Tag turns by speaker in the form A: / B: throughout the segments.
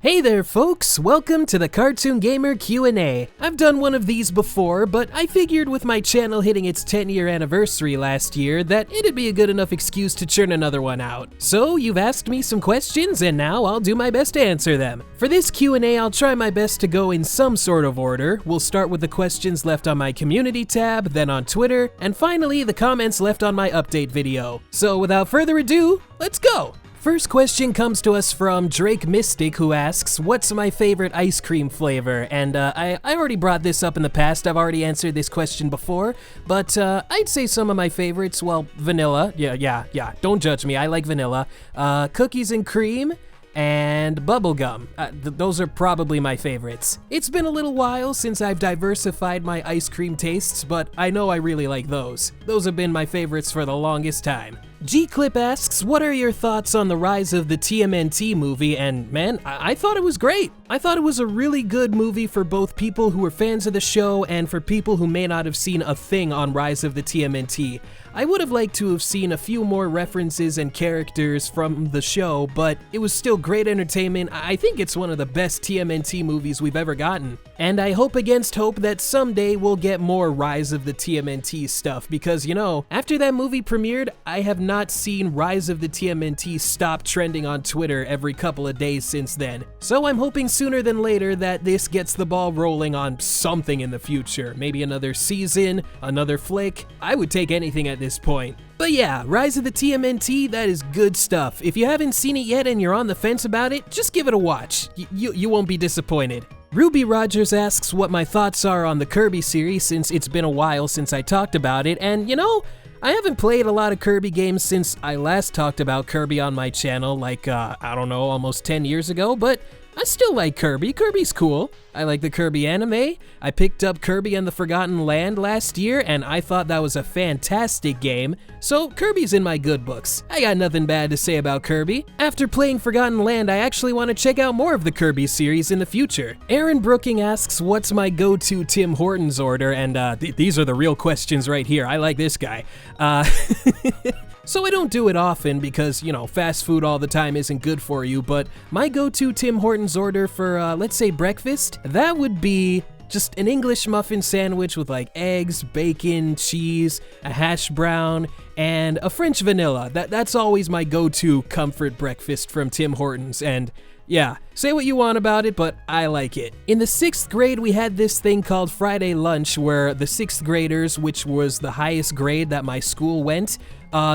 A: Hey there folks, welcome to the Cartoon Gamer Q&A. I've done one of these before, but I figured with my channel hitting its 10-year anniversary last year that it'd be a good enough excuse to churn another one out. So you've asked me some questions and now I'll do my best to answer them. For this Q&A, I'll try my best to go in some sort of order. We'll start with the questions left on my community tab, then on Twitter, and finally the comments left on my update video. So without further ado, let's go! First question comes to us from Drake Mystic, who asks, what's my favorite ice cream flavor? And I already brought this up in the past, I've already answered this question before, but I'd say some of my favorites, well, vanilla, yeah, don't judge me, I like vanilla, cookies and cream, and bubblegum. Those are probably my favorites. It's been a little while since I've diversified my ice cream tastes, but I know I really like those. Those have been my favorites for the longest time. G-Clip asks, what are your thoughts on the rise of the TMNT movie? And man, I thought it was great. I thought it was a really good movie for both people who were fans of the show and for people who may not have seen a thing on Rise of the TMNT. I would have liked to have seen a few more references and characters from the show, but it was still great entertainment. I think it's one of the best TMNT movies we've ever gotten. And I hope against hope that someday we'll get more Rise of the TMNT stuff, because you know, after that movie premiered, I have not seen Rise of the TMNT stop trending on Twitter every couple of days since then. So I'm hoping sooner than later that this gets the ball rolling on something in the future. Maybe another season, another flick. I would take anything at this point. But yeah, Rise of the TMNT, that is good stuff. If you haven't seen it yet and you're on the fence about it, just give it a watch. You won't be disappointed. Ruby Rogers asks what my thoughts are on the Kirby series since it's been a while since I talked about it, and you know, I haven't played a lot of Kirby games since I last talked about Kirby on my channel, like, I don't know, almost 10 years ago, but I still like Kirby. Kirby's cool. I like the Kirby anime. I picked up Kirby and the Forgotten Land last year, and I thought that was a fantastic game, so Kirby's in my good books. I got nothing bad to say about Kirby. After playing Forgotten Land, I actually want to check out more of the Kirby series in the future. Aaron Brooking asks, what's my go-to Tim Hortons order? And these are the real questions right here. I like this guy. So I don't do it often because, you know, fast food all the time isn't good for you, but my go-to Tim Hortons order for, let's say breakfast, that would be just an English muffin sandwich with like eggs, bacon, cheese, a hash brown, and a French vanilla. That's always my go-to comfort breakfast from Tim Hortons, and yeah, say what you want about it, but I like it. In the 6th grade, we had this thing called Friday lunch where the 6th graders, which was the highest grade that my school went,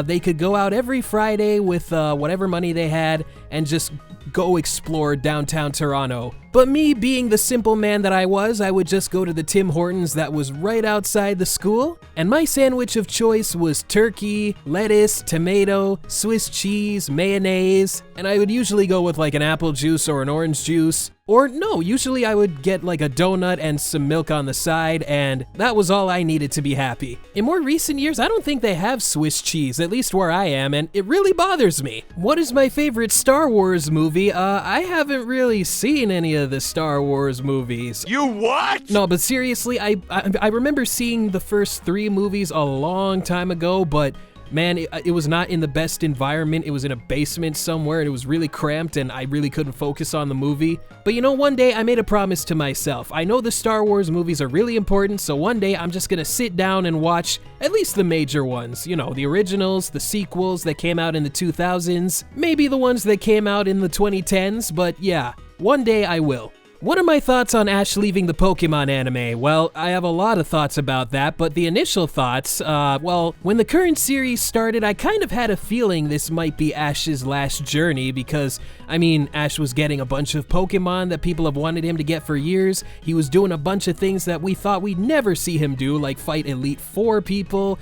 A: they could go out every Friday with whatever money they had and just go explore downtown Toronto. But me being the simple man that I was, I would just go to the Tim Hortons that was right outside the school, and my sandwich of choice was turkey, lettuce, tomato, Swiss cheese, mayonnaise, and I would usually go with like an apple juice or an orange juice. Or no, usually I would get like a donut and some milk on the side, and that was all I needed to be happy. In more recent years, I don't think they have Swiss cheese, at least where I am, and it really bothers me. What is my favorite Star Wars movie? I haven't really seen any of the Star Wars movies.
B: You what?
A: No, but seriously, I remember seeing the first 3 movies a long time ago, but man, it was not in the best environment. It was in a basement somewhere and it was really cramped and I really couldn't focus on the movie. But you know, one day I made a promise to myself. I know the Star Wars movies are really important, so one day I'm just gonna sit down and watch at least the major ones. You know, the originals, the sequels that came out in the 2000s, maybe the ones that came out in the 2010s, but yeah, one day I will. What are my thoughts on Ash leaving the Pokemon anime? Well, I have a lot of thoughts about that, but the initial thoughts, well, when the current series started, I kind of had a feeling this might be Ash's last journey because, I mean, Ash was getting a bunch of Pokemon that people have wanted him to get for years. He was doing a bunch of things that we thought we'd never see him do, like fight Elite Four people,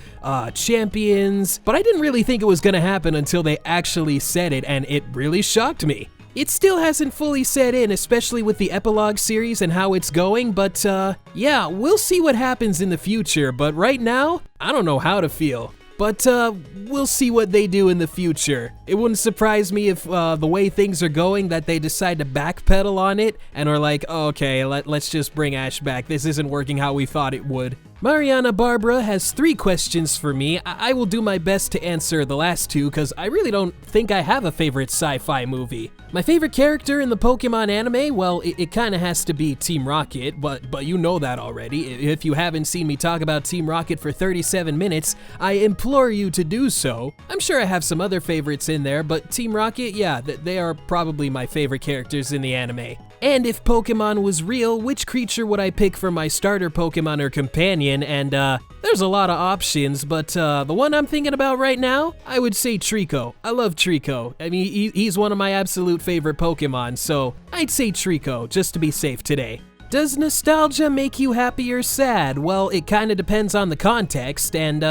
A: champions, but I didn't really think it was gonna happen until they actually said it, and it really shocked me. It still hasn't fully set in, especially with the epilogue series and how it's going, but yeah, we'll see what happens in the future, but right now, I don't know how to feel. But we'll see what they do in the future. It wouldn't surprise me if the way things are going that they decide to backpedal on it and are like, oh, okay, let's just bring Ash back. This isn't working how we thought it would. Mariana Barbara has 3 questions for me. I will do my best to answer the last 2 because I really don't think I have a favorite sci-fi movie. My favorite character in the Pokemon anime, well, it kind of has to be Team Rocket, but you know that already. If you haven't seen me talk about Team Rocket for 37 minutes, I implore you to do so. I'm sure I have some other favorites in there, but Team Rocket, yeah, they are probably my favorite characters in the anime. And if Pokemon was real, which creature would I pick for my starter Pokemon or companion? And there's a lot of options, but the one I'm thinking about right now, I would say Trico. I love Trico. I mean, he's one of my absolute favorite Pokemon, so I'd say Trico, just to be safe today. Does nostalgia make you happy or sad? Well, it kind of depends on the context, and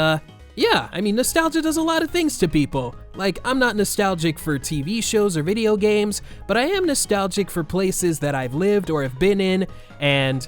A: yeah, I mean, nostalgia does a lot of things to people. Like, I'm not nostalgic for TV shows or video games, but I am nostalgic for places that I've lived or have been in, and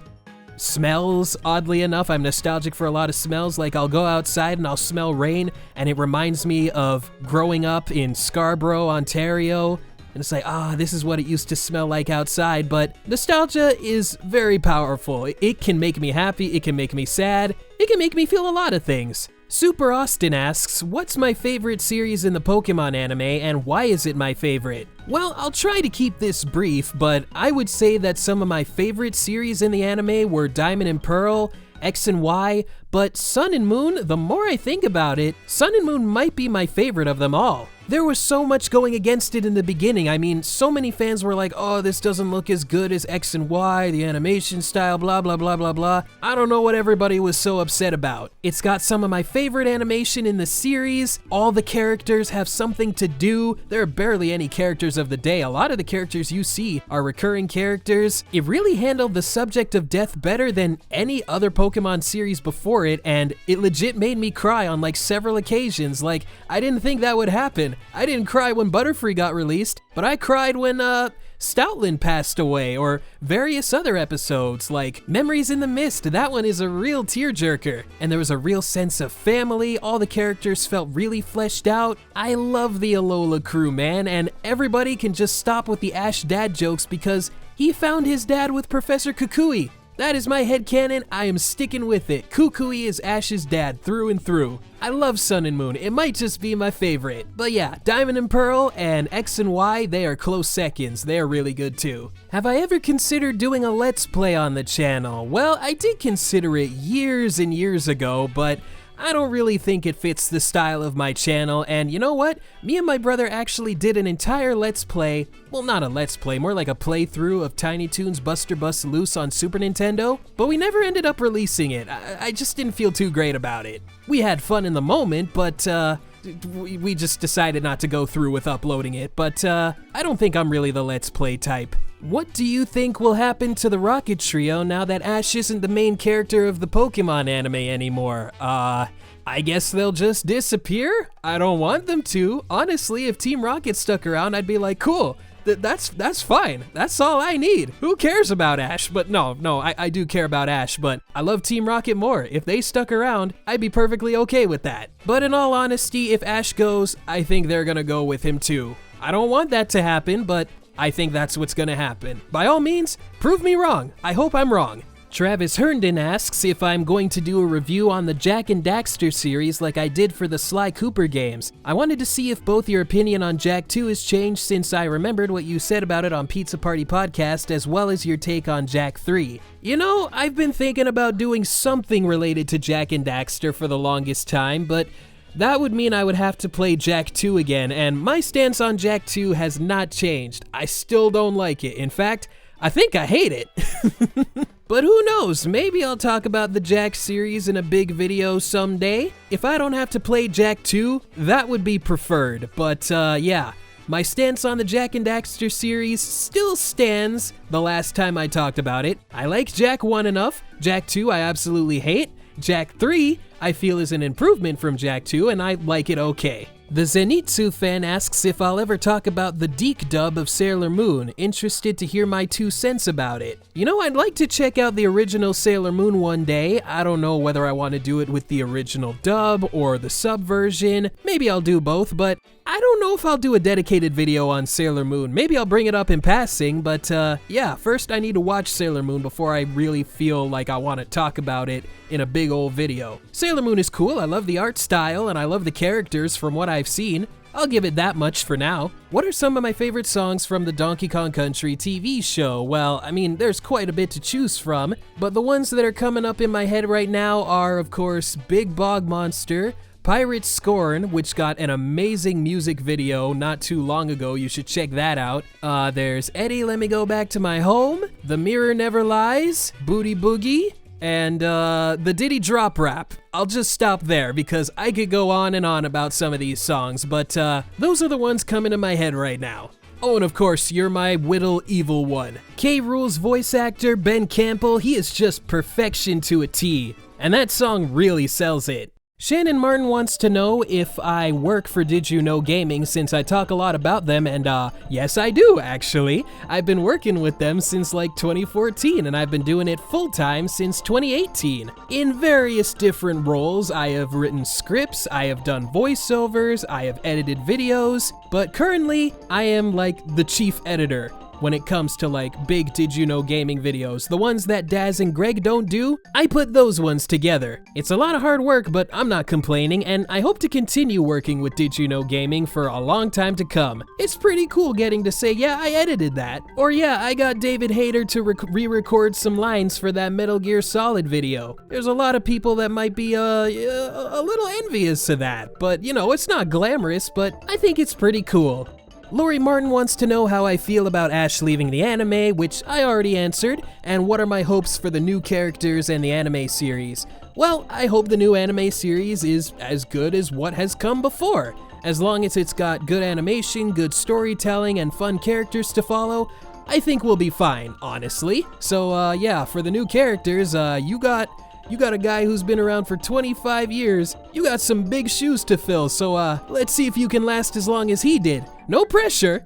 A: smells, oddly enough. I'm nostalgic for a lot of smells. Like, I'll go outside and I'll smell rain, and it reminds me of growing up in Scarborough, Ontario. And it's like, this is what it used to smell like outside. But nostalgia is very powerful. It can make me happy, it can make me sad, it can make me feel a lot of things. Super Austin asks, what's my favorite series in the Pokemon anime and why is it my favorite? Well, I'll try to keep this brief, but I would say that some of my favorite series in the anime were Diamond and Pearl, X and Y, but Sun and Moon, the more I think about it, Sun and Moon might be my favorite of them all. There was so much going against it in the beginning. I mean, so many fans were like, oh, this doesn't look as good as X and Y, the animation style, blah, blah, blah, blah, blah. I don't know what everybody was so upset about. It's got some of my favorite animation in the series. All the characters have something to do. There are barely any characters of the day. A lot of the characters you see are recurring characters. It really handled the subject of death better than any other Pokemon series before it, and it legit made me cry on like several occasions. Like, I didn't think that would happen. I didn't cry when Butterfree got released, but I cried when Stoutland passed away, or various other episodes like Memories in the Mist. That one is a real tearjerker, and there was a real sense of family. All the characters felt really fleshed out. I love the Alola crew, man, and everybody can just stop with the Ash dad jokes because he found his dad with Professor Kukui. That is my headcanon. I am sticking with it. Kukui is Ash's dad through and through. I love Sun and Moon. It might just be my favorite. But yeah, Diamond and Pearl and X and Y, they are close seconds. They are really good too. Have I ever considered doing a Let's Play on the channel? Well, I did consider it years and years ago, but I don't really think it fits the style of my channel, and you know what? Me and my brother actually did an entire Let's Play, well, not a Let's Play, more like a playthrough of Tiny Toons Buster Bust Loose on Super Nintendo, but we never ended up releasing it. I just didn't feel too great about it. We had fun in the moment, but we just decided not to go through with uploading it, but I don't think I'm really the Let's Play type. What do you think will happen to the Rocket Trio now that Ash isn't the main character of the Pokemon anime anymore? I guess they'll just disappear? I don't want them to. Honestly, if Team Rocket stuck around, I'd be like, cool, that's fine. That's all I need. Who cares about Ash? But no, I do care about Ash, but I love Team Rocket more. If they stuck around, I'd be perfectly okay with that. But in all honesty, if Ash goes, I think they're gonna go with him too. I don't want that to happen, but I think that's what's gonna happen. By all means, prove me wrong. I hope I'm wrong. Travis Herndon asks if I'm going to do a review on the Jak and Daxter series like I did for the Sly Cooper games. I wanted to see if both your opinion on Jak 2 has changed since I remembered what you said about it on Pizza Party Podcast, as well as your take on Jak 3. You know, I've been thinking about doing something related to Jak and Daxter for the longest time, but that would mean I would have to play Jak 2 again, and my stance on Jak 2 has not changed. I still don't like it. In fact, I think I hate it. But who knows, maybe I'll talk about the Jak series in a big video someday. If I don't have to play Jak 2, that would be preferred. But yeah, my stance on the Jak and Daxter series still stands the last time I talked about it. I like Jak 1 enough. Jak 2 I absolutely hate. Jak 3 I feel is an improvement from Jak 2, and I like it okay. The Zenitsu fan asks if I'll ever talk about the Deke dub of Sailor Moon. Interested to hear my 2 cents about it. You know, I'd like to check out the original Sailor Moon one day. I don't know whether I want to do it with the original dub or the sub version. Maybe I'll do both, but I don't know if I'll do a dedicated video on Sailor Moon. Maybe I'll bring it up in passing, but yeah, first I need to watch Sailor Moon before I really feel like I want to talk about it in a big old video. Sailor Moon is cool, I love the art style, and I love the characters from what I've seen. I'll give it that much for now. What are some of my favorite songs from the Donkey Kong Country TV show? Well, I mean, there's quite a bit to choose from, but the ones that are coming up in my head right now are, of course, Big Bog Monster, Pirate Scorn, which got an amazing music video not too long ago, you should check that out. There's Eddie, Let Me Go Back to My Home, The Mirror Never Lies, Booty Boogie, and the Diddy Drop Rap. I'll just stop there because I could go on and on about some of these songs, but those are the ones coming to my head right now. Oh, and of course, You're My Whittle Evil One. K. Rool's voice actor, Ben Campbell, he is just perfection to a T, and that song really sells it. Shannon Martin wants to know if I work for Did You Know Gaming, since I talk a lot about them, and yes I do actually. I've been working with them since like 2014, and I've been doing it full-time since 2018. In various different roles, I have written scripts, I have done voiceovers, I have edited videos, but currently I am like the chief editor when it comes to like big Did You Know Gaming videos. The ones that Daz and Greg don't do, I put those ones together. It's a lot of hard work, but I'm not complaining, and I hope to continue working with Did You Know Gaming for a long time to come. It's pretty cool getting to say, yeah, I edited that. Or yeah, I got David Hayter to re-record some lines for that Metal Gear Solid video. There's a lot of people that might be a little envious of that, but you know, it's not glamorous, but I think it's pretty cool. Lori Martin wants to know how I feel about Ash leaving the anime, which I already answered, and what are my hopes for the new characters and the anime series. Well, I hope the new anime series is as good as what has come before. As long as it's got good animation, good storytelling, and fun characters to follow, I think we'll be fine, honestly. So yeah, for the new characters, you got a guy who's been around for 25 years. You got some big shoes to fill, so let's see if you can last as long as he did. No pressure.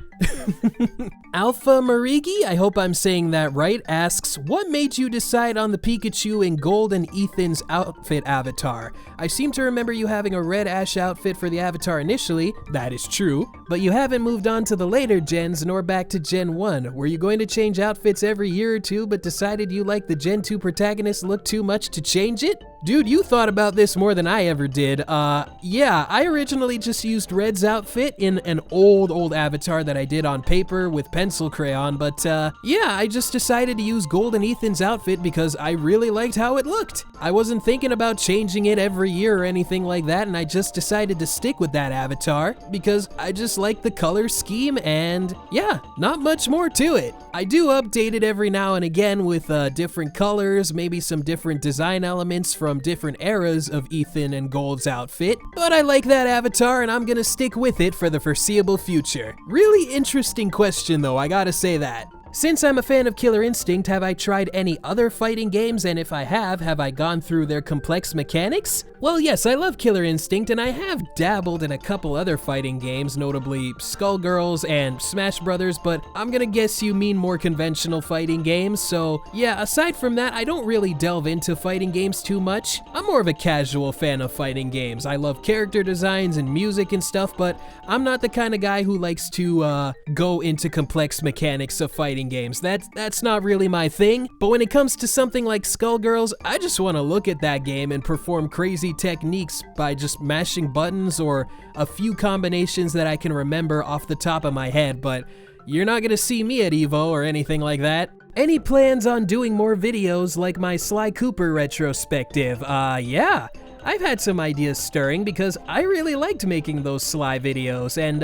A: Alpha Marigi, I hope I'm saying that right, asks, what made you decide on the Pikachu in Gold and Ethan's outfit avatar? I seem to remember you having a red Ash outfit for the avatar initially, that is true, but you haven't moved on to the later gens nor back to Gen 1. Were you going to change outfits every year or two but decided you liked the Gen 2 protagonist look too much to change it? Dude, you thought about this more than I ever did. Yeah, I originally just used Red's outfit in an old avatar that I did on paper with pencil crayon, but yeah, I just decided to use Gold and Ethan's outfit because I really liked how it looked. I wasn't thinking about changing it every year or anything like that, and I just decided to stick with that avatar because I just like the color scheme, and yeah, not much more to it. I do update it every now and again with different colors, maybe some different design elements from different eras of Ethan and Gold's outfit, but I like that avatar and I'm gonna stick with it for the foreseeable future. Really interesting question though, I gotta say that. Since I'm a fan of Killer Instinct, have I tried any other fighting games, and if I have I gone through their complex mechanics? Well, yes, I love Killer Instinct, and I have dabbled in a couple other fighting games, notably Skullgirls and Smash Brothers, but I'm gonna guess you mean more conventional fighting games, so yeah, aside from that, I don't really delve into fighting games too much. I'm more of a casual fan of fighting games. I love character designs and music and stuff, but I'm not the kind of guy who likes to go into complex mechanics of fighting games. That's not really my thing, but when it comes to something like Skullgirls, I just want to look at that game and perform crazy techniques by just mashing buttons or a few combinations that I can remember off the top of my head, but you're not gonna see me at EVO or anything like that. Any plans on doing more videos like my Sly Cooper retrospective? Yeah. I've had some ideas stirring because I really liked making those Sly videos, and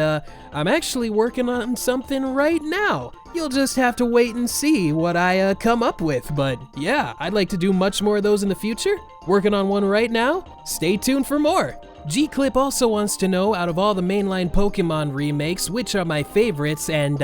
A: I'm actually working on something right now. You'll just have to wait and see what I come up with, but yeah, I'd like to do much more of those in the future. Working on one right now. Stay tuned for more. G-Clip also wants to know, out of all the mainline Pokemon remakes, which are my favorites, and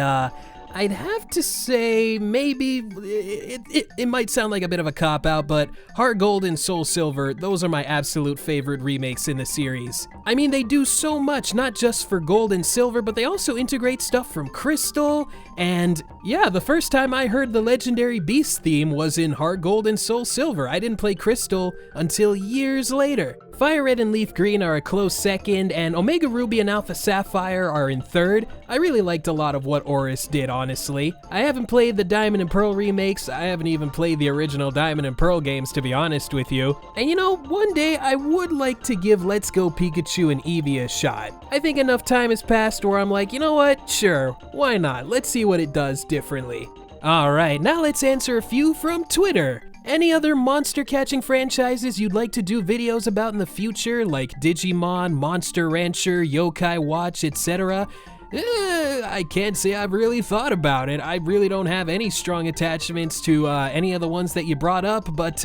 A: I'd have to say maybe, it might sound like a bit of a cop-out, but Heart Gold and Soul Silver, those are my absolute favorite remakes in the series. I mean, they do so much, not just for Gold and Silver, but they also integrate stuff from Crystal, and yeah, the first time I heard the Legendary Beast theme was in Heart Gold and Soul Silver. I didn't play Crystal until years later. Fire Red and Leaf Green are a close second, and Omega Ruby and Alpha Sapphire are in third. I really liked a lot of what Oris did, honestly. I haven't played the Diamond and Pearl remakes, I haven't even played the original Diamond and Pearl games, to be honest with you. And you know, one day I would like to give Let's Go Pikachu and Eevee a shot. I think enough time has passed where I'm like, you know what, sure, why not? Let's see what it does differently. Alright, now let's answer a few from Twitter. Any other monster-catching franchises you'd like to do videos about in the future, like Digimon, Monster Rancher, Yokai Watch, etc.? I can't say I've really thought about it. I really don't have any strong attachments to any of the ones that you brought up, but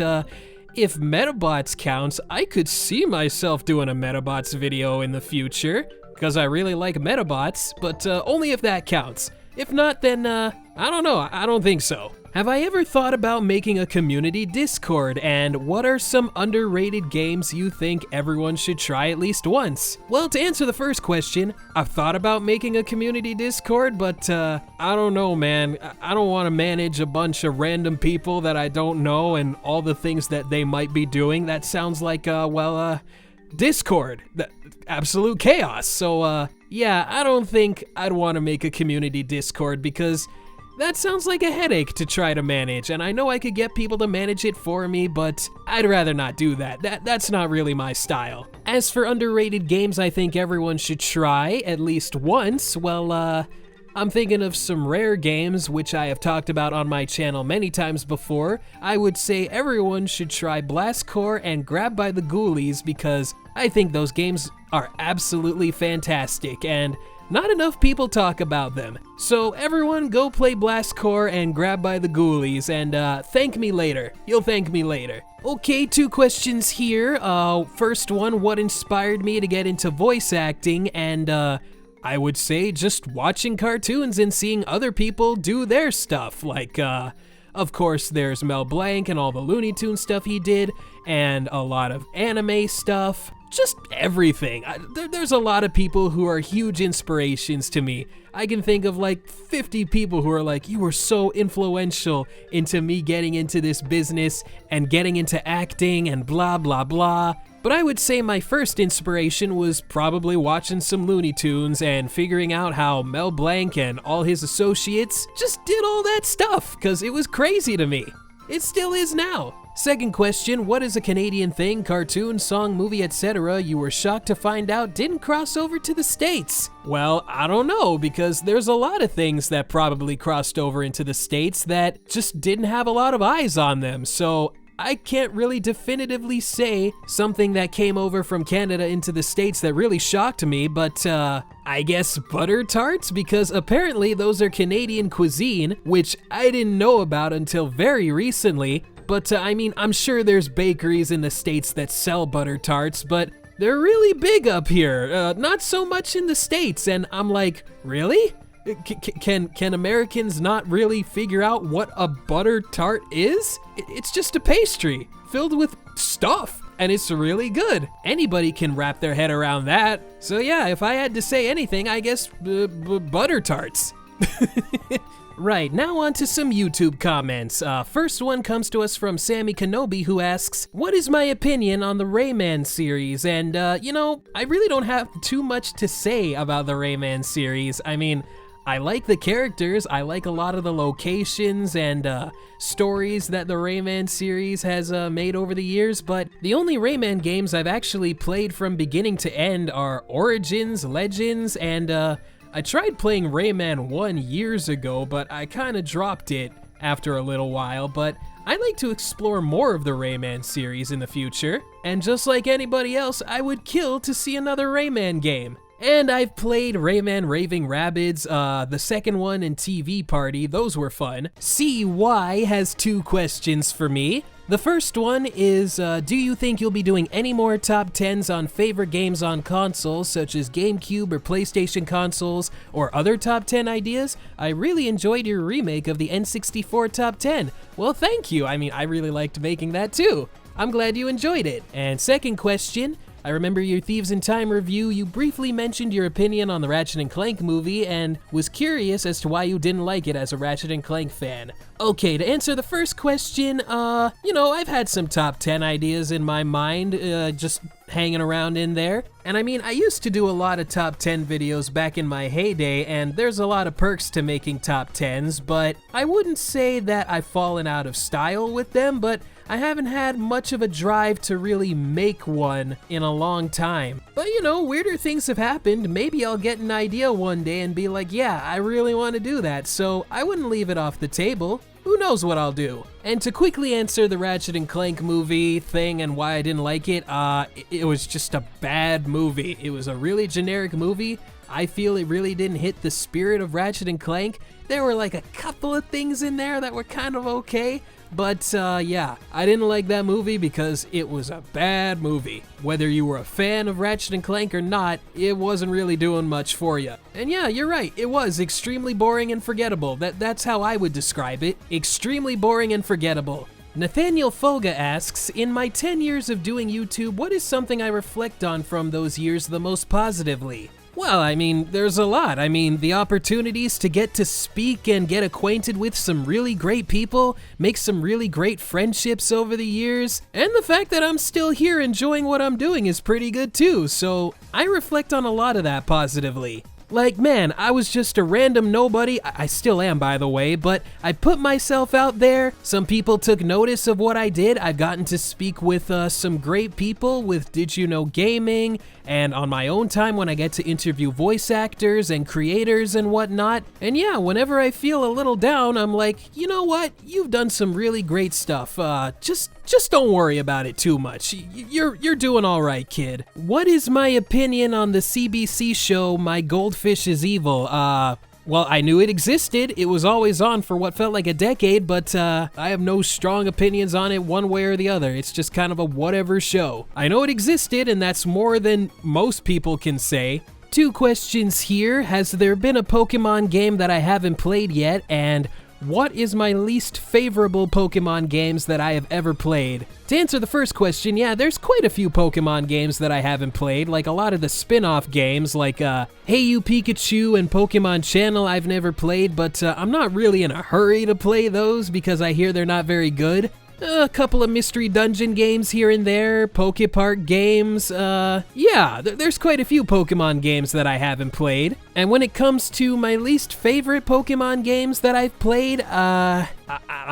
A: if Metabots counts, I could see myself doing a Metabots video in the future, because I really like Metabots, but only if that counts. If not, then I don't know, I don't think so. Have I ever thought about making a community Discord, and what are some underrated games you think everyone should try at least once? Well, to answer the first question, I've thought about making a community Discord, but I don't know, man. I don't want to manage a bunch of random people that I don't know and all the things that they might be doing. That sounds like, Discord. Absolute chaos. So, yeah, I don't think I'd want to make a community Discord because that sounds like a headache to try to manage, and I know I could get people to manage it for me, but I'd rather not do that. That's not really my style. As for underrated games I think everyone should try at least once, well, I'm thinking of some rare games, which I have talked about on my channel many times before. I would say everyone should try Blast Corps and Grab by the Ghoulies because I think those games are absolutely fantastic, and not enough people talk about them. So everyone go play Blast Corps and Grab by the Ghoulies and thank me later. You'll thank me later. Okay, 2 questions here. First one, what inspired me to get into voice acting? And I would say just watching cartoons and seeing other people do their stuff. Like, of course, there's Mel Blanc and all the Looney Tunes stuff he did, and a lot of anime stuff. Just everything. There's a lot of people who are huge inspirations to me. I can think of like 50 people who are like, you were so influential into me getting into this business and getting into acting and blah, blah, blah. But I would say my first inspiration was probably watching some Looney Tunes and figuring out how Mel Blanc and all his associates just did all that stuff, because it was crazy to me. It still is now. Second question, what is a Canadian thing, cartoon, song, movie, etc. you were shocked to find out didn't cross over to the States? Well, I don't know, because there's a lot of things that probably crossed over into the States that just didn't have a lot of eyes on them, so I can't really definitively say something that came over from Canada into the States that really shocked me, but I guess butter tarts, because apparently those are Canadian cuisine, which I didn't know about until very recently. But I mean, I'm sure there's bakeries in the States that sell butter tarts, but they're really big up here, not so much in the States, and I'm like, really? Can Americans not really figure out what a butter tart is? It's just a pastry filled with stuff, and it's really good. Anybody can wrap their head around that. So yeah, if I had to say anything, I guess butter tarts. Right, now on to some YouTube comments. First one comes to us from Sammy Kenobi, who asks, what is my opinion on the Rayman series? And, you know, I really don't have too much to say about the Rayman series. I mean, I like the characters, I like a lot of the locations and stories that the Rayman series has made over the years, but the only Rayman games I've actually played from beginning to end are Origins, Legends, and I tried playing Rayman 1 years ago, but I kinda dropped it after a little while, but I'd like to explore more of the Rayman series in the future, and just like anybody else, I would kill to see another Rayman game. And I've played Rayman Raving Rabbids, the second one and TV Party, those were fun. CY has 2 questions for me. The first one is, do you think you'll be doing any more top 10s on favorite games on consoles, such as GameCube or PlayStation consoles, or other top 10 ideas? I really enjoyed your remake of the N64 top 10. Well, thank you. I mean, I really liked making that too. I'm glad you enjoyed it. And second question, I remember your Thieves in Time review, you briefly mentioned your opinion on the Ratchet & Clank movie and was curious as to why you didn't like it as a Ratchet & Clank fan. Okay, to answer the first question, you know, I've had some top 10 ideas in my mind, just hanging around in there. And I mean, I used to do a lot of top 10 videos back in my heyday, and there's a lot of perks to making top 10s, but I wouldn't say that I've fallen out of style with them, but I haven't had much of a drive to really make one in a long time. But you know, weirder things have happened. Maybe I'll get an idea one day and be like, yeah, I really want to do that, so I wouldn't leave it off the table. Who knows what I'll do? And to quickly answer the Ratchet & Clank movie thing and why I didn't like it, it was just a bad movie. It was a really generic movie. I feel it really didn't hit the spirit of Ratchet & Clank. There were like a couple of things in there that were kind of okay, but yeah, I didn't like that movie because it was a bad movie. Whether you were a fan of Ratchet & Clank or not, it wasn't really doing much for you. And yeah, you're right, it was extremely boring and forgettable. That's how I would describe it. Extremely boring and forgettable. Nathaniel Foga asks, in my 10 years of doing YouTube, what is something I reflect on from those years the most positively? Well, I mean, there's a lot. I mean, the opportunities to get to speak and get acquainted with some really great people, make some really great friendships over the years, and the fact that I'm still here enjoying what I'm doing is pretty good too, so I reflect on a lot of that positively. Like, man, I was just a random nobody. I still am, by the way, but I put myself out there. Some people took notice of what I did. I've gotten to speak with some great people with Did You Know Gaming, and on my own time when I get to interview voice actors and creators and whatnot. And yeah, whenever I feel a little down, I'm like, you know what? You've done some really great stuff. Just don't worry about it too much. You're doing all right, kid. What is my opinion on the CBC show My Goldfish is Evil? Well, I knew it existed. It was always on for what felt like a decade, but I have no strong opinions on it one way or the other. It's just kind of a whatever show. I know it existed, and that's more than most people can say. 2 questions here. Has there been a Pokemon game that I haven't played yet? And what is my least favorable Pokemon games that I have ever played? To answer the first question, yeah, there's quite a few Pokemon games that I haven't played, like a lot of the spin-off games, like Hey You Pikachu and Pokemon Channel I've never played, but I'm not really in a hurry to play those because I hear they're not very good. A couple of mystery dungeon games here and there, Pokepark games, yeah, there's quite a few Pokemon games that I haven't played. And when it comes to my least favorite Pokemon games that I've played, I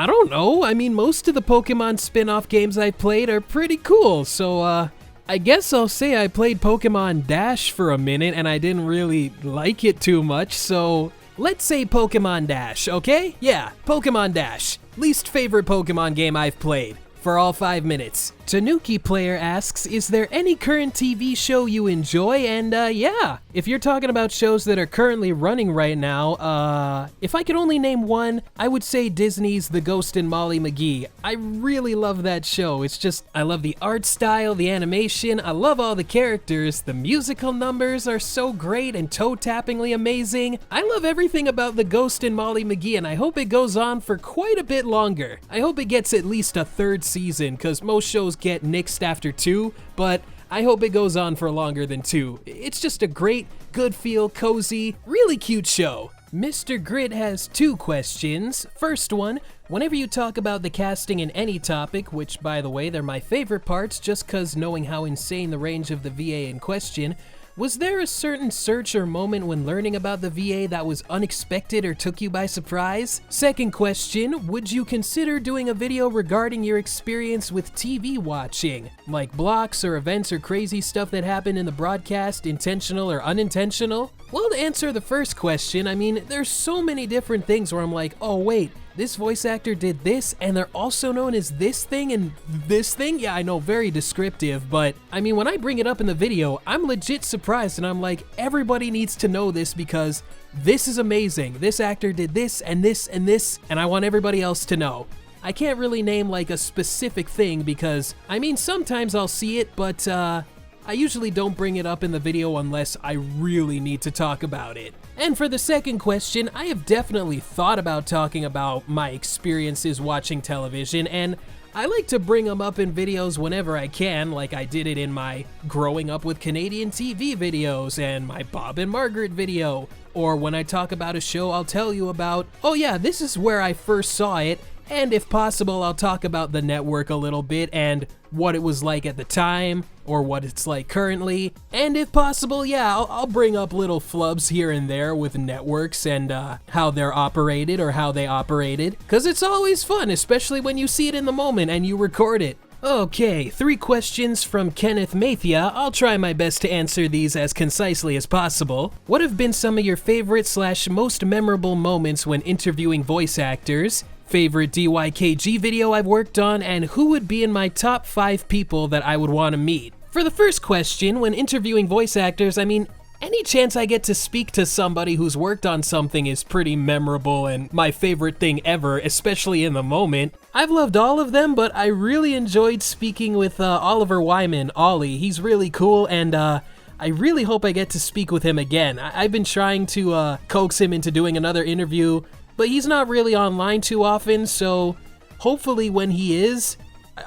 A: don't know. I mean, most of the Pokemon spin-off games I've played are pretty cool, so, I guess I'll say I played Pokemon Dash for a minute and I didn't really like it too much, so let's say Pokemon Dash, okay? Yeah, Pokemon Dash. Least favorite Pokemon game I've played. For all 5 minutes. Tanuki Player asks, is there any current TV show you enjoy? And yeah, if you're talking about shows that are currently running right now, if I could only name one, I would say Disney's The Ghost and Molly McGee. I really love that show. It's just, I love the art style, the animation, I love all the characters, the musical numbers are so great and toe-tappingly amazing. I love everything about The Ghost and Molly McGee, and I hope it goes on for quite a bit longer. I hope it gets at least a 3rd season, because most shows get nixed after 2, but I hope it goes on for longer than 2. It's just a great, good feel, cozy, really cute show. Mr. Grit has 2 questions. First one, whenever you talk about the casting in any topic, which by the way, they're my favorite parts just cause knowing how insane the range of the VA in question, was there a certain search or moment when learning about the VA that was unexpected or took you by surprise? Second question, would you consider doing a video regarding your experience with TV watching? Like blocks or events or crazy stuff that happened in the broadcast, intentional or unintentional? Well, to answer the first question, I mean, there's so many different things where I'm like, oh wait, this voice actor did this, and they're also known as this thing and this thing? Yeah, I know, very descriptive, but I mean, when I bring it up in the video, I'm legit surprised, and I'm like, everybody needs to know this because this is amazing. This actor did this, and this, and this, and I want everybody else to know. I can't really name like a specific thing because, I mean, sometimes I'll see it, but I usually don't bring it up in the video unless I really need to talk about it. And for the second question, I have definitely thought about talking about my experiences watching television, and I like to bring them up in videos whenever I can, like I did it in my Growing Up with Canadian TV videos and my Bob and Margaret video. Or when I talk about a show I'll tell you about, oh yeah, this is where I first saw it, and if possible, I'll talk about the network a little bit and what it was like at the time, or what it's like currently, and if possible, yeah, I'll bring up little flubs here and there with networks and how they're operated or how they operated, because it's always fun, especially when you see it in the moment and you record it. Okay, 3 questions from Kenneth Mathia. I'll try my best to answer these as concisely as possible. What have been some of your favorite / most memorable moments when interviewing voice actors? Favorite DYKG video I've worked on, and who would be in my top 5 people that I would want to meet? For the first question, when interviewing voice actors, I mean, any chance I get to speak to somebody who's worked on something is pretty memorable and my favorite thing ever, especially in the moment. I've loved all of them, but I really enjoyed speaking with Oliver Wyman, Ollie. He's really cool, and I really hope I get to speak with him again. I've been trying to coax him into doing another interview, but he's not really online too often, so hopefully when he is,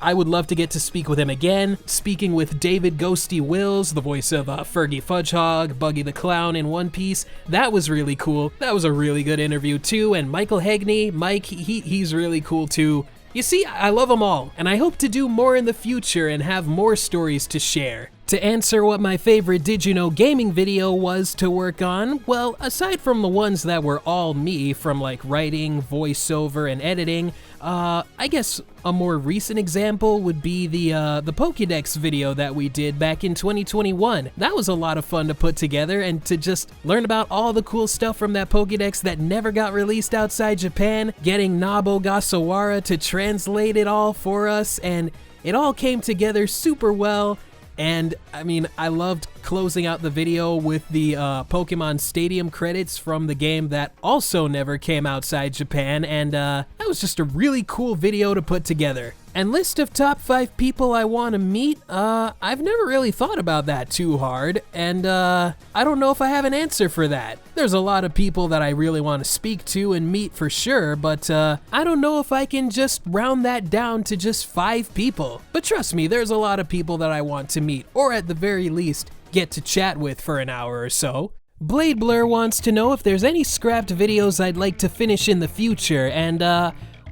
A: I would love to get to speak with him again. Speaking with David Ghosty Wills, the voice of Fergie Fudgehog, Buggy the Clown in One Piece, that was really cool. That was a really good interview too, and Michael Hegney, Mike, he's really cool too. You see, I love them all, and I hope to do more in the future and have more stories to share. To answer what my favorite Did You Know gaming video was to work on, well, aside from the ones that were all me, from like writing, voiceover, and editing, I guess a more recent example would be the Pokédex video that we did back in 2021. That was a lot of fun to put together and to just learn about all the cool stuff from that Pokédex that never got released outside Japan, getting Nabo Gasawara to translate it all for us, and it all came together super well. And I mean, I loved closing out the video with the Pokemon Stadium credits from the game that also never came outside Japan, and that was just a really cool video to put together. And list of top 5 people I want to meet, I've never really thought about that too hard, and I don't know if I have an answer for that. There's a lot of people that I really want to speak to and meet for sure, but I don't know if I can just round that down to just 5 people. But trust me, there's a lot of people that I want to meet, or at the very least, get to chat with for an hour or so. Blade Blur wants to know if there's any scrapped videos I'd like to finish in the future, and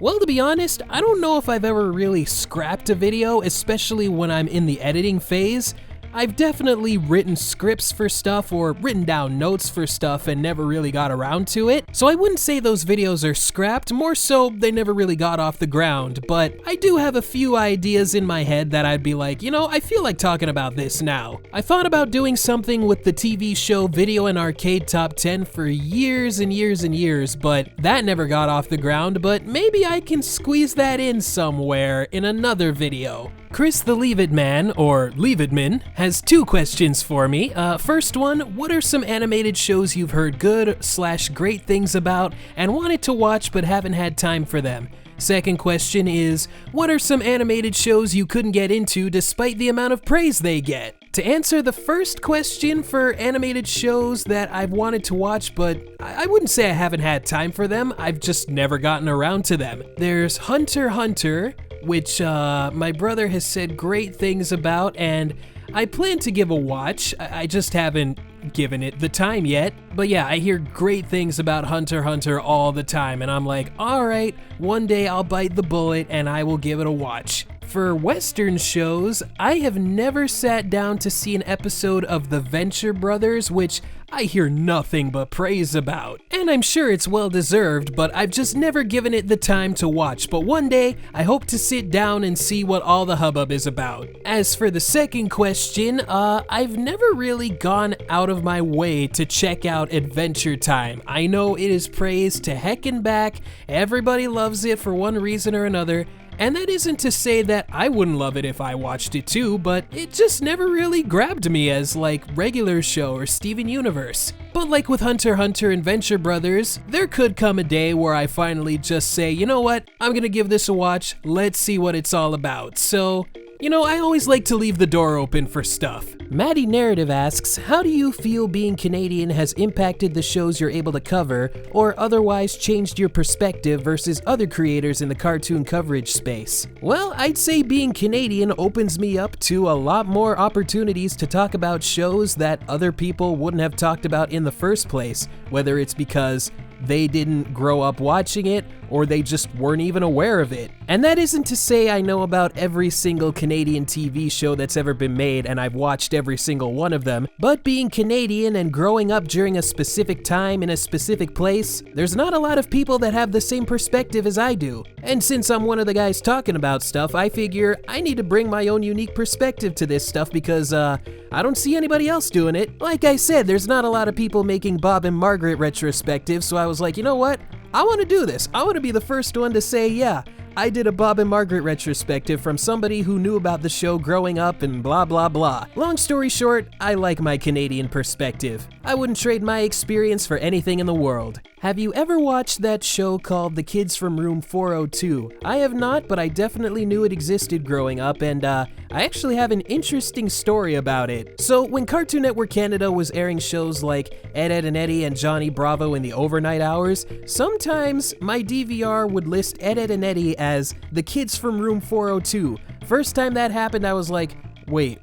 A: well, to be honest, I don't know if I've ever really scrapped a video, especially when I'm in the editing phase. I've definitely written scripts for stuff or written down notes for stuff and never really got around to it. So I wouldn't say those videos are scrapped, more so they never really got off the ground. But I do have a few ideas in my head that I'd be like, you know, I feel like talking about this now. I thought about doing something with the TV show Video and Arcade Top 10 for years and years and years, but that never got off the ground, but maybe I can squeeze that in somewhere in another video. Chris the Leave It Man, or Leave It Min, has 2 questions for me. First one, what are some animated shows you've heard good / great things about and wanted to watch but haven't had time for them? Second question is, what are some animated shows you couldn't get into despite the amount of praise they get? To answer the first question for animated shows that I've wanted to watch, but I wouldn't say I haven't had time for them, I've just never gotten around to them. There's Hunter x Hunter, which my brother has said great things about, and I plan to give a watch. I just haven't given it the time yet. But yeah, I hear great things about Hunter x Hunter all the time, and I'm like, alright, one day I'll bite the bullet and I will give it a watch. For Western shows, I have never sat down to see an episode of The Venture Brothers, which I hear nothing but praise about. And I'm sure it's well deserved, but I've just never given it the time to watch. But one day, I hope to sit down and see what all the hubbub is about. As for the second question, I've never really gone out of my way to check out Adventure Time. I know it is praised to heck and back, everybody loves it for one reason or another, and that isn't to say that I wouldn't love it if I watched it too, but it just never really grabbed me as like regular show or Steven Universe. But like with Hunter x Hunter and Venture Brothers, there could come a day where I finally just say, you know what, I'm gonna give this a watch, let's see what it's all about. So, you know, I always like to leave the door open for stuff. Maddie Narrative asks, how do you feel being Canadian has impacted the shows you're able to cover, or otherwise changed your perspective versus other creators in the cartoon coverage space? Well, I'd say being Canadian opens me up to a lot more opportunities to talk about shows that other people wouldn't have talked about in the first place, whether it's because they didn't grow up watching it, or they just weren't even aware of it. And that isn't to say I know about every single Canadian TV show that's ever been made and I've watched every single one of them, but being Canadian and growing up during a specific time in a specific place, there's not a lot of people that have the same perspective as I do. And since I'm one of the guys talking about stuff, I figure I need to bring my own unique perspective to this stuff because I don't see anybody else doing it. Like I said, there's not a lot of people making Bob and Margaret retrospective, so I was like, you know what? I want to do this. I want to be the first one to say, yeah, I did a Bob and Margaret retrospective from somebody who knew about the show growing up and blah blah blah. Long story short, I like my Canadian perspective. I wouldn't trade my experience for anything in the world. Have you ever watched that show called The Kids from Room 402? I have not, but I definitely knew it existed growing up, and I actually have an interesting story about it. So when Cartoon Network Canada was airing shows like Ed, Edd and Eddy and Johnny Bravo in the overnight hours, sometimes my DVR would list Ed, Edd and Eddy as The Kids from Room 402. First time that happened, I was like, wait,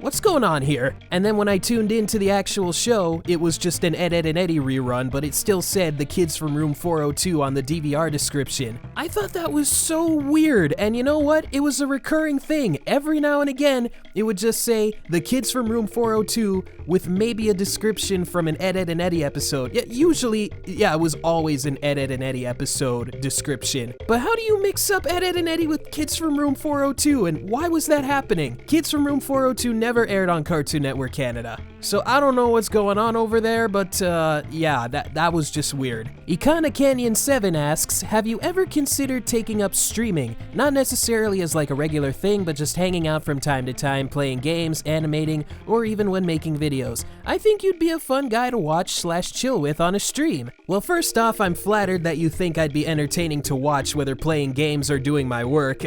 A: what's going on here? And then when I tuned into the actual show, it was just an Ed, Edd and Eddy rerun, but it still said The Kids from Room 402 on the DVR description. I thought that was so weird, and you know what? It was a recurring thing. Every now and again, it would just say The Kids from Room 402 with maybe a description from an Ed, Edd and Eddy episode. Usually, it was always an Ed, Edd and Eddy episode description. But how do you mix up Ed, Edd and Eddy with Kids from Room 402, and why was that happening? Kids from Room 402 never aired on Cartoon Network Canada. So I don't know what's going on over there, but that was just weird. Ikana Canyon 7 asks, have you ever considered taking up streaming? Not necessarily as like a regular thing, but just hanging out from time to time, playing games, animating, or even when making videos. I think you'd be a fun guy to watch/chill with on a stream. Well, first off, I'm flattered that you think I'd be entertaining to watch whether playing games or doing my work,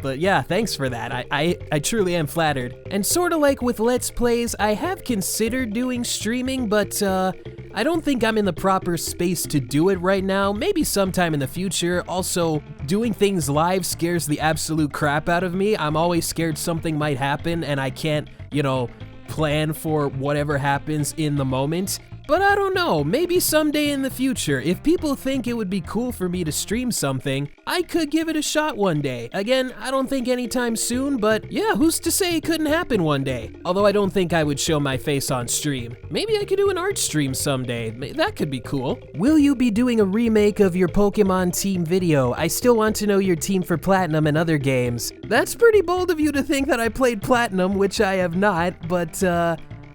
A: but yeah, thanks for that. I truly am flattered. And sorta like with Let's Plays, I have considered doing streaming, but I don't think I'm in the proper space to do it right now. Maybe sometime in the future. Also, doing things live scares the absolute crap out of me. I'm always scared something might happen and I can't, plan for whatever happens in the moment. But I don't know, maybe someday in the future, if people think it would be cool for me to stream something, I could give it a shot one day. Again, I don't think anytime soon, but yeah, who's to say it couldn't happen one day? Although I don't think I would show my face on stream. Maybe I could do an art stream someday, that could be cool. Will you be doing a remake of your Pokemon team video? I still want to know your team for Platinum and other games. That's pretty bold of you to think that I played Platinum, which I have not, but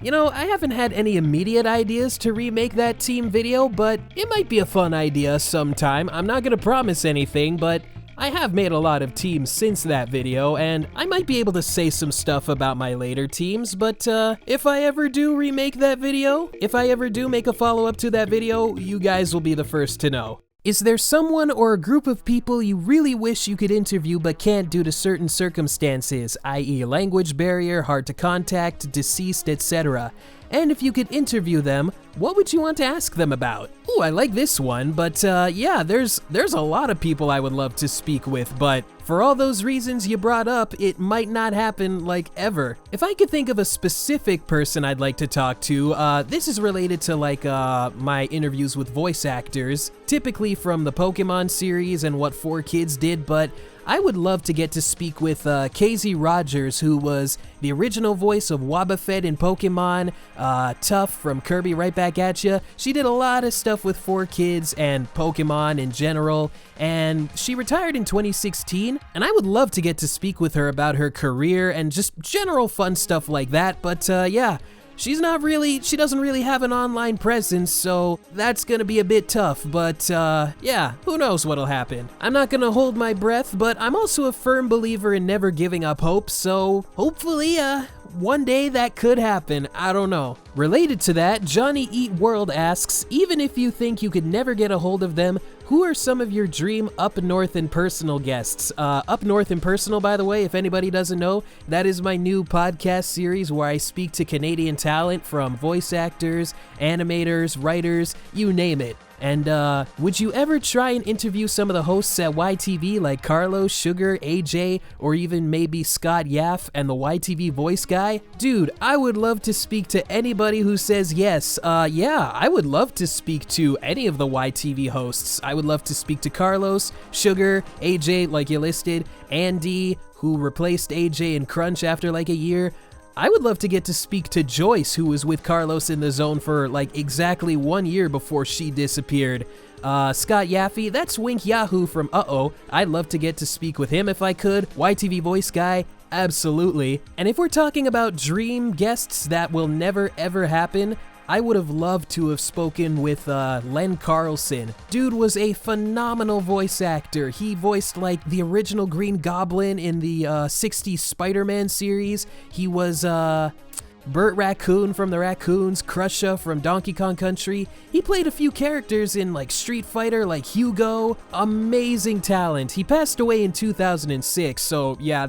A: I haven't had any immediate ideas to remake that team video, but it might be a fun idea sometime. I'm not gonna promise anything, but I have made a lot of teams since that video, and I might be able to say some stuff about my later teams, but if I ever do remake that video, if I ever do make a follow-up to that video, you guys will be the first to know. Is there someone or a group of people you really wish you could interview but can't due to certain circumstances, i.e. language barrier, hard to contact, deceased, etc.? And if you could interview them, what would you want to ask them about? Ooh, I like this one, but yeah, there's a lot of people I would love to speak with, but for all those reasons you brought up, it might not happen, like, ever. If I could think of a specific person I'd like to talk to, this is related to, like, my interviews with voice actors, typically from the Pokemon series and what 4Kids did, but I would love to get to speak with KZ Rogers, who was the original voice of Wobbuffet in Pokemon, Tough from Kirby Right Back At Ya. She did a lot of stuff with 4Kids and Pokemon in general, and she retired in 2016, and I would love to get to speak with her about her career and just general fun stuff like that, but yeah. She doesn't really have an online presence, so that's gonna be a bit tough, but yeah, who knows what'll happen. I'm not gonna hold my breath, but I'm also a firm believer in never giving up hope, so hopefully, one day that could happen, I don't know. Related to that, Johnny Eat World asks, even if you think you could never get a hold of them, who are some of your dream Up North and Personal guests? Up North and Personal, by the way, if anybody doesn't know, that is my new podcast series where I speak to Canadian talent from voice actors, animators, writers, you name it. And would you ever try and interview some of the hosts at YTV like Carlos, Sugar, AJ, or even maybe Scott Yaff and the YTV voice guy? Dude, I would love to speak to anybody who says yes. Yeah, I would love to speak to any of the YTV hosts. I would love to speak to Carlos, Sugar, AJ, like you listed, Andy, who replaced AJ in Crunch after like a year. I would love to get to speak to Joyce, who was with Carlos in the zone for like exactly 1 year before she disappeared. Scott Yaffe, that's Wink Yahoo from Uh-Oh. I'd love to get to speak with him if I could. YTV voice guy, absolutely. And if we're talking about dream guests that will never ever happen, I would have loved to have spoken with Len Carlson. Dude was a phenomenal voice actor. He voiced like the original Green Goblin in the 60s Spider-Man series. He was Burt Raccoon from the Raccoons, Crusha from Donkey Kong Country. He played a few characters in like Street Fighter, like Hugo. Amazing talent. He passed away in 2006, so yeah,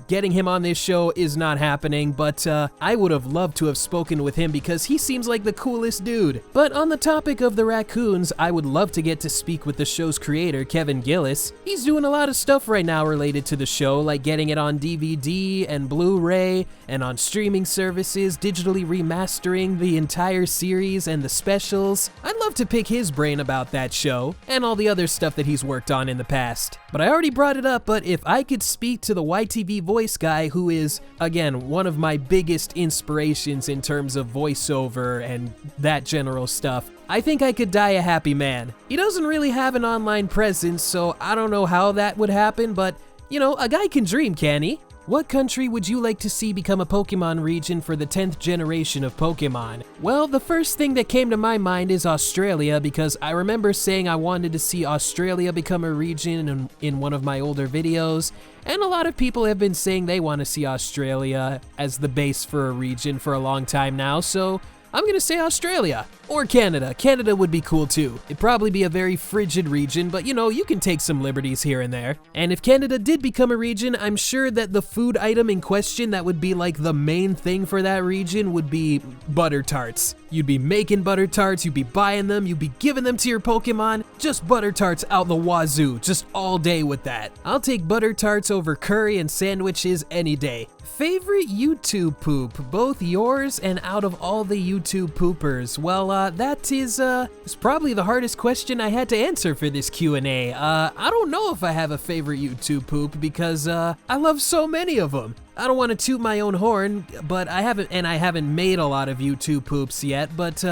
A: getting him on this show is not happening, but I would have loved to have spoken with him because he seems like the coolest dude. But on the topic of the Raccoons, I would love to get to speak with the show's creator, Kevin Gillis. He's doing a lot of stuff right now related to the show, like getting it on DVD and Blu-ray and on streaming services, digitally remastering the entire series and the specials. I'd love to pick his brain about that show and all the other stuff that he's worked on in the past. But I already brought it up, but if I could speak to the YTV voice guy, who is, again, one of my biggest inspirations in terms of voiceover and that general stuff, I think I could die a happy man. He doesn't really have an online presence, so I don't know how that would happen, but, you know, a guy can dream, can he? What country would you like to see become a Pokemon region for the 10th generation of Pokemon? Well, the first thing that came to my mind is Australia, because I remember saying I wanted to see Australia become a region in one of my older videos, and a lot of people have been saying they want to see Australia as the base for a region for a long time now, so I'm gonna say Australia. Or Canada. Canada would be cool too. It'd probably be a very frigid region, but you know, you can take some liberties here and there. And if Canada did become a region, I'm sure that the food item in question that would be like the main thing for that region would be butter tarts. You'd be making butter tarts, you'd be buying them, you'd be giving them to your Pokemon. Just butter tarts out the wazoo, just all day with that. I'll take butter tarts over curry and sandwiches any day. Favorite YouTube poop, both yours and out of all the YouTube poopers? Well, that is probably the hardest question I had to answer for this Q&A. I don't know if I have a favorite YouTube poop because I love so many of them. I don't want to toot my own horn, but I haven't made a lot of YouTube poops yet, but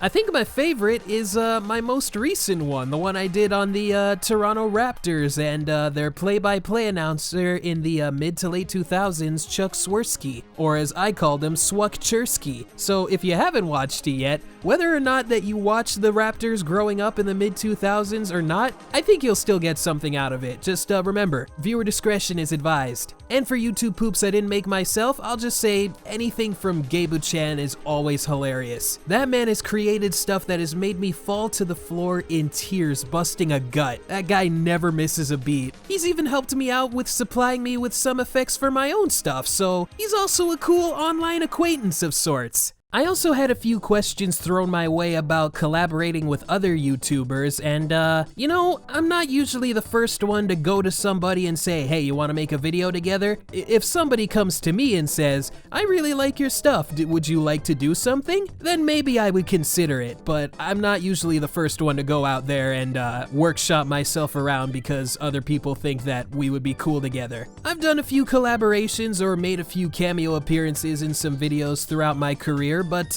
A: I think my favorite is my most recent one, the one I did on the Toronto Raptors and their play-by-play announcer in the mid to late 2000s, Chuck Swirsky, or as I called him, Swuck-Chersky. So if you haven't watched it yet, whether or not that you watched the Raptors growing up in the mid-2000s or not, I think you'll still get something out of it. Just remember, viewer discretion is advised. And for YouTube poops I didn't make myself, I'll just say anything from Gabu-chan is always hilarious. That man has created stuff that has made me fall to the floor in tears, busting a gut. That guy never misses a beat. He's even helped me out with supplying me with some effects for my own stuff, so he's also a cool online acquaintance of sorts. I also had a few questions thrown my way about collaborating with other YouTubers, and you know, I'm not usually the first one to go to somebody and say, hey, you want to make a video together? If somebody comes to me and says, I really like your stuff, would you like to do something? Then maybe I would consider it, but I'm not usually the first one to go out there and workshop myself around because other people think that we would be cool together. I've done a few collaborations or made a few cameo appearances in some videos throughout my career, but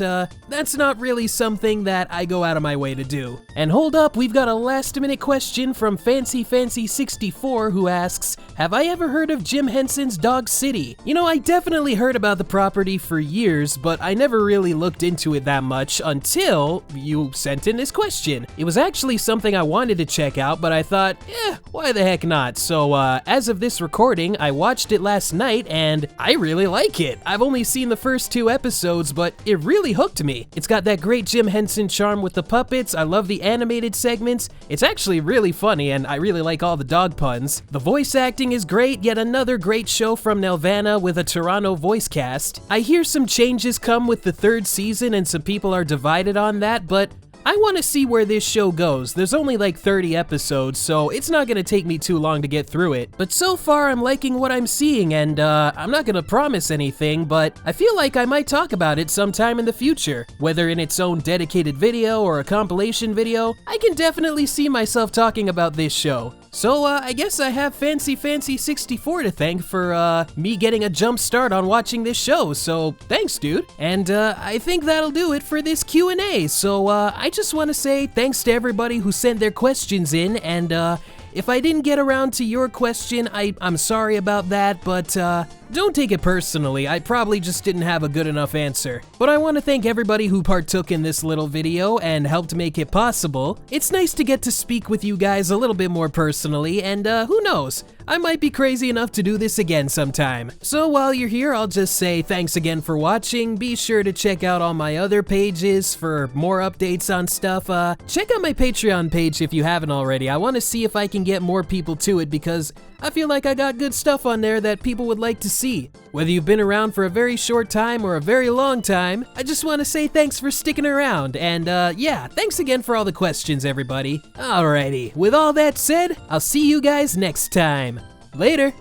A: that's not really something that I go out of my way to do. And hold up, we've got a last minute question from FancyFancy64 who asks, have I ever heard of Jim Henson's Dog City? You know, I definitely heard about the property for years, but I never really looked into it that much until you sent in this question. It was actually something I wanted to check out, but I thought, why the heck not? So as of this recording, I watched it last night and I really like it. I've only seen the first 2 episodes, but it really hooked me. It's got that great Jim Henson charm with the puppets. I love the animated segments. It's actually really funny and I really like all the dog puns. The voice acting is great, yet another great show from Nelvana with a Toronto voice cast. I hear some changes come with the 3rd season and some people are divided on that, but I want to see where this show goes. There's only like 30 episodes, so it's not going to take me too long to get through it. But so far, I'm liking what I'm seeing, and I'm not going to promise anything, but I feel like I might talk about it sometime in the future. Whether in its own dedicated video or a compilation video, I can definitely see myself talking about this show. So, I guess I have Fancy 64 to thank for, me getting a jump start on watching this show, so thanks, dude. And, I think that'll do it for this Q&A, so, I just want to say thanks to everybody who sent their questions in, and, if I didn't get around to your question, I'm sorry about that, but, don't take it personally, I probably just didn't have a good enough answer. But I want to thank everybody who partook in this little video and helped make it possible. It's nice to get to speak with you guys a little bit more personally, and who knows, I might be crazy enough to do this again sometime. So while you're here, I'll just say thanks again for watching. Be sure to check out all my other pages for more updates on stuff. Check out my Patreon page if you haven't already. I want to see if I can get more people to it because I feel like I got good stuff on there that people would like to see. Whether you've been around for a very short time or a very long time, I just want to say thanks for sticking around, and yeah, thanks again for all the questions, everybody. Alrighty, with all that said, I'll see you guys next time. Later!